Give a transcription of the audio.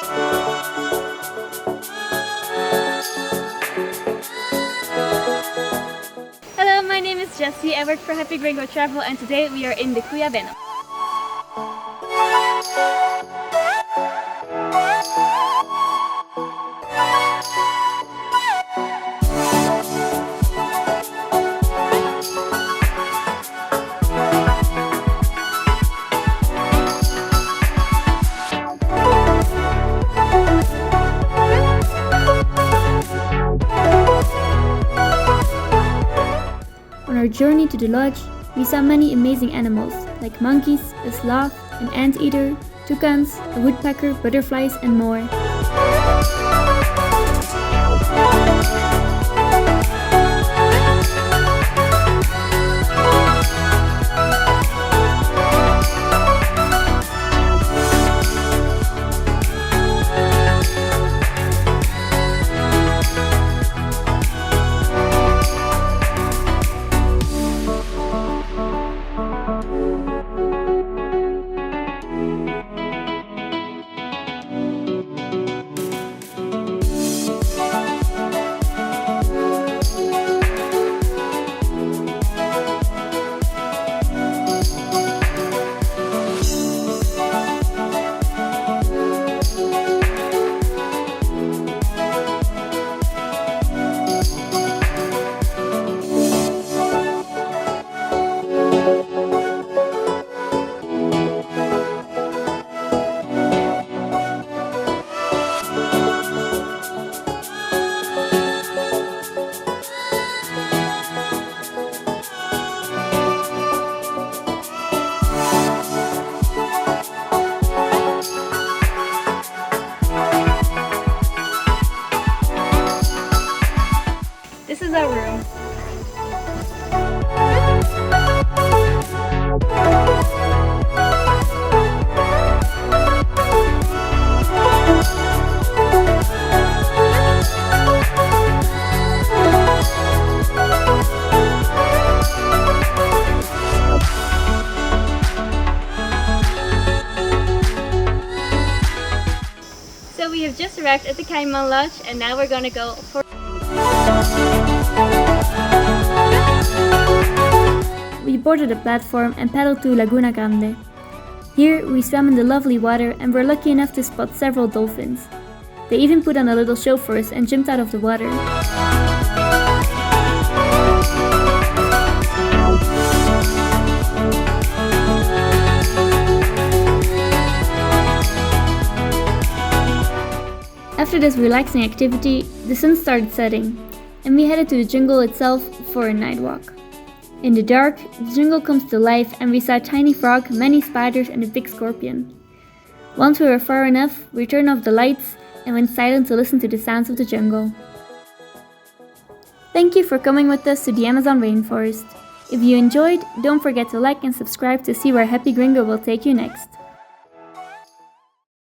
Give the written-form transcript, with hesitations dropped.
Hello, my name is Jessie. I work for Happy Gringo Travel and today we are in the Cuyabeno. On our journey to the lodge, we saw many amazing animals like monkeys, a sloth, an anteater, toucans, a woodpecker, butterflies, and more. This is our room. So we have just arrived at the Caiman Lodge and now we're gonna go for... We boarded a platform and paddled to Laguna Grande. Here we swam in the lovely water and were lucky enough to spot several dolphins. They even put on a little show for us and jumped out of the water. After this relaxing activity, the sun started setting, and we headed to the jungle itself for a night walk. In the dark, the jungle comes to life and we saw a tiny frog, many spiders and a big scorpion. Once we were far enough, we turned off the lights and went silent to listen to the sounds of the jungle. Thank you for coming with us to the Amazon rainforest. If you enjoyed, don't forget to like and subscribe to see where Happy Gringo will take you next.